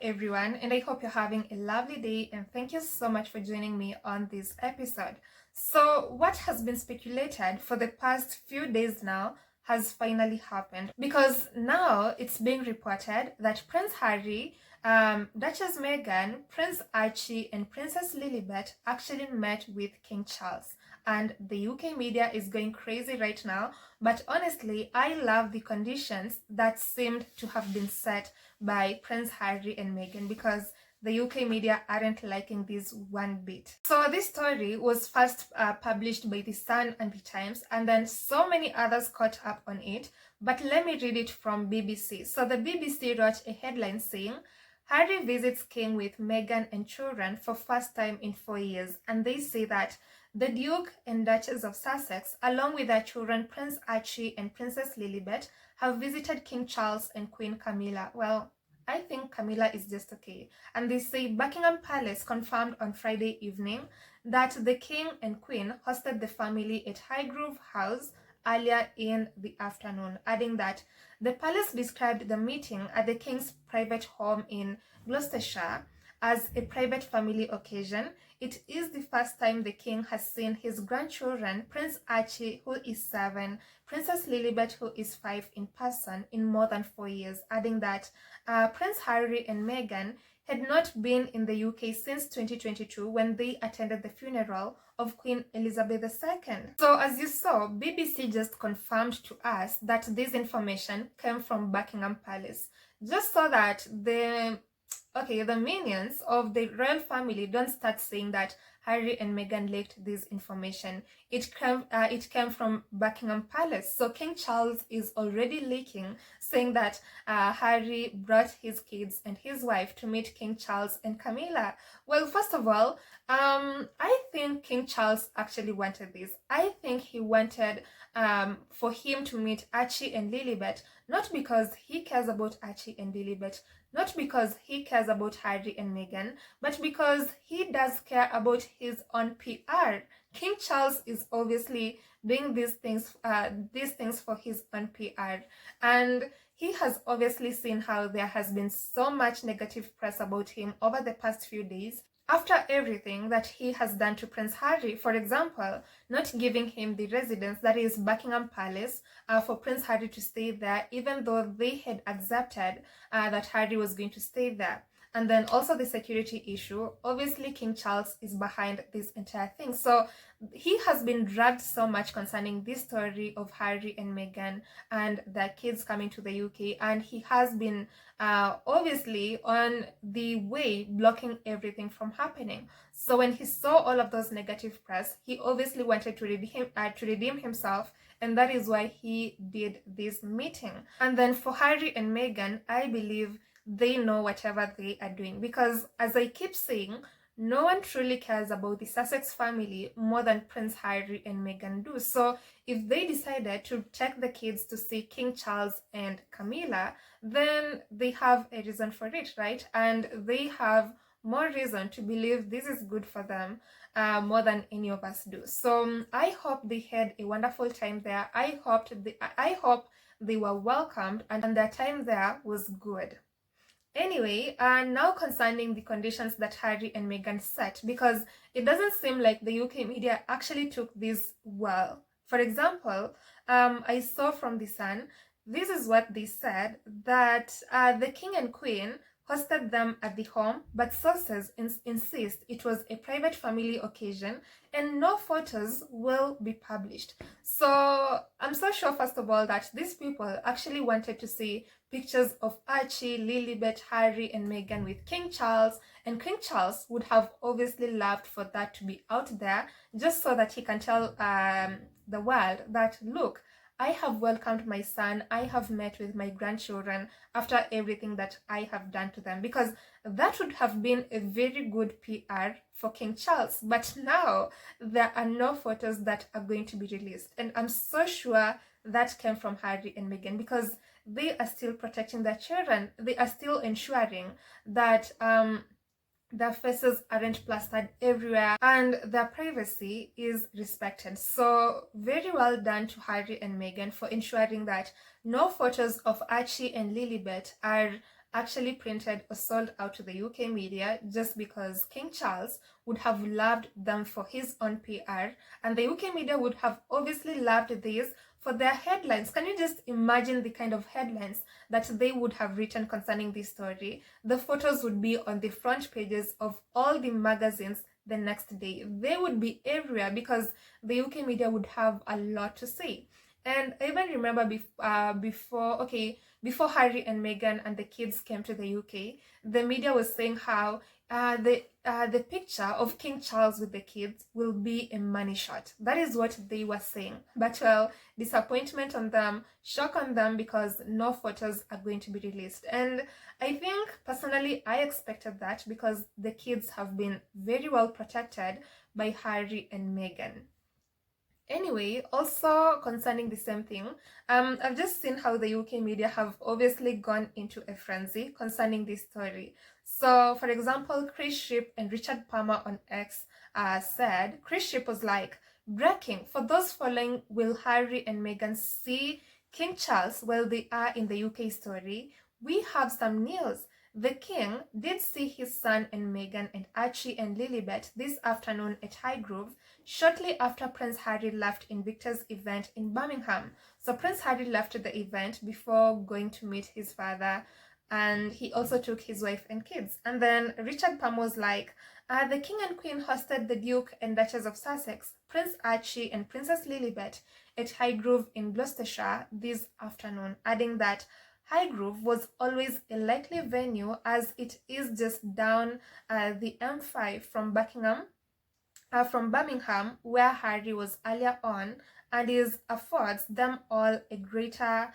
everyone, and I hope you're having a lovely day, and thank you so much for joining me on this episode. So, what has been speculated for the past few days now has finally happened, because now it's being reported that Prince Harry, Duchess Meghan, Prince Archie, and Princess Lilibet actually met with King Charles. And the UK media is going crazy right now, but honestly, I love the conditions that seemed to have been set by Prince Harry and Meghan, because the UK media aren't liking this one bit. So this story was first published by The Sun and The Times, and then so many others caught up on it. But let me read it from BBC. So the BBC wrote a headline saying, Harry visits King with Meghan and children for first time in 4 years, and they say that the Duke and Duchess of Sussex, along with their children Prince Archie and Princess Lilibet, have visited King Charles and Queen Camilla. Well, I think Camilla is just okay. And they say Buckingham Palace confirmed on Friday evening that the King and Queen hosted the family at Highgrove House earlier in the afternoon, adding that the palace described the meeting at the King's private home in Gloucestershire as a private family occasion. It is the first time the King has seen his grandchildren, Prince Archie, who is 7, Princess Lilibet, who is 5, in person in more than 4 years, adding that Prince Harry and Meghan had not been in the UK since 2022 when they attended the funeral of Queen Elizabeth II. So as you saw, BBC just confirmed to us that this information came from Buckingham Palace, just so that the minions of the royal family don't start saying that Harry and Meghan leaked this information. It came from Buckingham Palace. So King Charles is already leaking, saying that Harry brought his kids and his wife to meet King Charles and Camilla. Well, first of all, I think King Charles actually wanted this. I think he wanted for him to meet Archie and Lilibet, not because he cares about Archie and Lilibet, not because he cares about Harry and Meghan, but because he does care about his own PR. King Charles is obviously doing these things for his own PR, and he has obviously seen how there has been so much negative press about him over the past few days. After everything that he has done to Prince Harry, for example, not giving him the residence, that is Buckingham Palace, for Prince Harry to stay there, even though they had accepted that Harry was going to stay there. And then also the security issue. Obviously, King Charles is behind this entire thing. So he has been dragged so much concerning this story of Harry and Meghan and their kids coming to the UK. And he has been obviously on the way blocking everything from happening. So when he saw all of those negative press, he obviously wanted to redeem himself, and that is why he did this meeting. And then for Harry and Meghan, I believe they know whatever they are doing, because as I keep saying, no one truly cares about the Sussex family more than Prince Harry and Meghan do. So if they decided to take the kids to see King Charles and Camilla, then they have a reason for it, right? And they have more reason to believe this is good for them more than any of us do. So I hope they had a wonderful time there. I hope they were welcomed and their time there was good. Anyway, now concerning the conditions that Harry and Meghan set, because it doesn't seem like the UK media actually took this well. For example, I saw from The Sun, this is what they said, that the King and Queen hosted them at the home, but sources insist it was a private family occasion and no photos will be published. So I'm so sure, first of all, that these people actually wanted to see pictures of Archie, Lilibet, Harry, and Meghan with King Charles, and King Charles would have obviously loved for that to be out there, just so that he can tell the world that, look, I have welcomed my son, I have met with my grandchildren after everything that I have done to them, because that would have been a very good PR for King Charles. But now there are no photos that are going to be released, and I'm so sure that came from Harry and Meghan, because they are still protecting their children. They are still ensuring that their faces aren't plastered everywhere and their privacy is respected. So very well done to Harry and Meghan for ensuring that no photos of Archie and Lilibet are actually printed or sold out to the UK media just because King Charles would have loved them for his own PR, and the UK media would have obviously loved this for their headlines. Can you just imagine the kind of headlines that they would have written concerning this story? The photos would be on the front pages of all the magazines the next day. They would be everywhere because the UK media would have a lot to say. And I even remember before Harry and Meghan and the kids came to the UK, the media was saying how the picture of King Charles with the kids will be a money shot. That is what they were saying. But well, disappointment on them, shock on them, because no photos are going to be released. And I think personally I expected that because the kids have been very well protected by Harry and Meghan. Anyway, also concerning the same thing, I've just seen how the UK media have obviously gone into a frenzy concerning this story. So, for example, Chris Ship and Richard Palmer on X said, Chris Ship was like, breaking, for those following, will Harry and Meghan see King Charles while they are in the UK story? We have some news. The king did see his son and Meghan and Archie and Lilibet this afternoon at Highgrove, shortly after Prince Harry left in Victor's event in Birmingham. So Prince Harry left the event before going to meet his father, and he also took his wife and kids. And then Richard Palmer was like, the king and queen hosted the Duke and Duchess of Sussex, Prince Archie and Princess Lilibet at Highgrove in Gloucestershire this afternoon, adding that Highgrove was always a likely venue as it is just down the M5 from Birmingham, where Harry was earlier on, and it affords them all a greater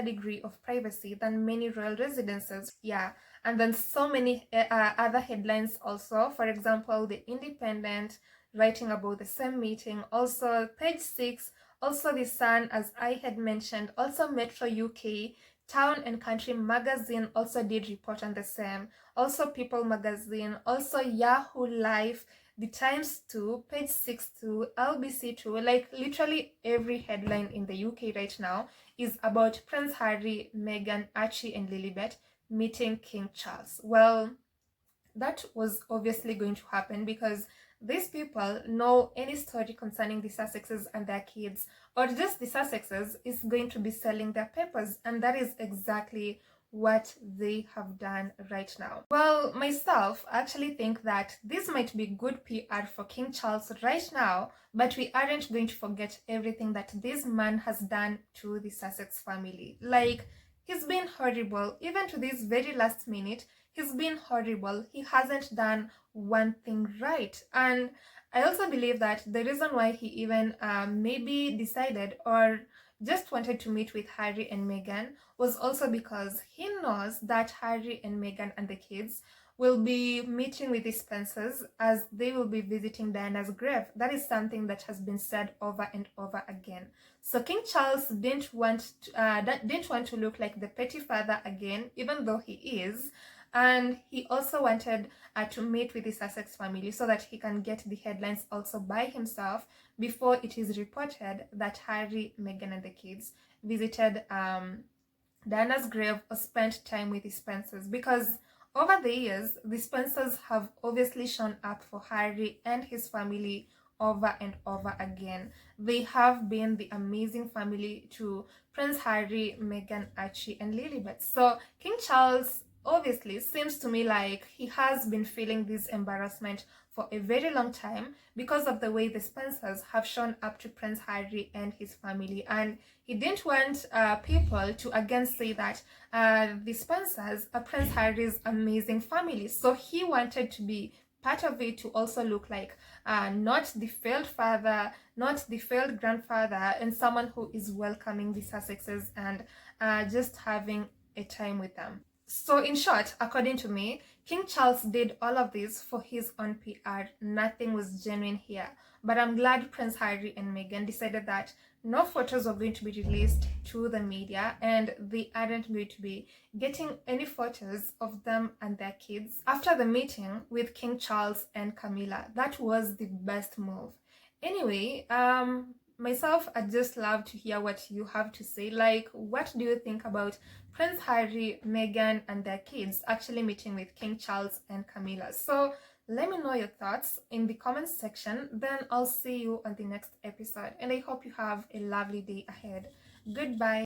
degree of privacy than many royal residences. Yeah, and then so many other headlines also. For example, The Independent writing about the same meeting. Also, Page 6. Also, The Sun, as I had mentioned. Also, Metro UK, Town and Country magazine also did report on the same. Also, People magazine. Also, Yahoo Life, The Times too, Page 6 too, LBC too. Like literally every headline in the UK right now is about Prince Harry, Meghan, Archie and Lilibet meeting King Charles. Well, that was obviously going to happen because these people know any story concerning the Sussexes and their kids, or just the Sussexes, is going to be selling their papers, and that is exactly what they have done right now. Well, myself, I actually think that this might be good PR for King Charles right now, but we aren't going to forget everything that this man has done to the Sussex family. Like, he's been horrible, even to this very last minute. He's been horrible. He hasn't done one thing right. And I also believe that the reason why he even maybe decided or just wanted to meet with Harry and Meghan was also because he knows that Harry and Meghan and the kids will be meeting with the Spencers as they will be visiting Diana's grave. That is something that has been said over and over again. So King Charles didn't want to look like the petty father again, even though he is. And he also wanted to meet with the Sussex family so that he can get the headlines also by himself before it is reported that Harry, Meghan and the kids visited Diana's grave or spent time with the Spencers, because over the years the Spencers have obviously shown up for Harry and his family over and over again. They have been the amazing family to Prince Harry, Meghan, Archie and Lilibet. So King Charles obviously seems to me like he has been feeling this embarrassment for a very long time because of the way the Spencers have shown up to Prince Harry and his family, and he didn't want people to again say that the Spencers are Prince Harry's amazing family. So he wanted to be part of it, to also look like not the failed father, not the failed grandfather, and someone who is welcoming the Sussexes and just having a time with them. So in short, according to me, King Charles did all of this for his own PR. Nothing was genuine here. But I'm glad Prince Harry and Meghan decided that no photos were going to be released to the media, and they aren't going to be getting any photos of them and their kids after the meeting with King Charles and Camilla. That was the best move. Anyway, myself, I'd just love to hear what you have to say. Like, what do you think about Prince Harry, Meghan, and their kids actually meeting with King Charles and Camilla? So let me know your thoughts in the comments section. Then I'll see you on the next episode. And I hope you have a lovely day ahead. Goodbye.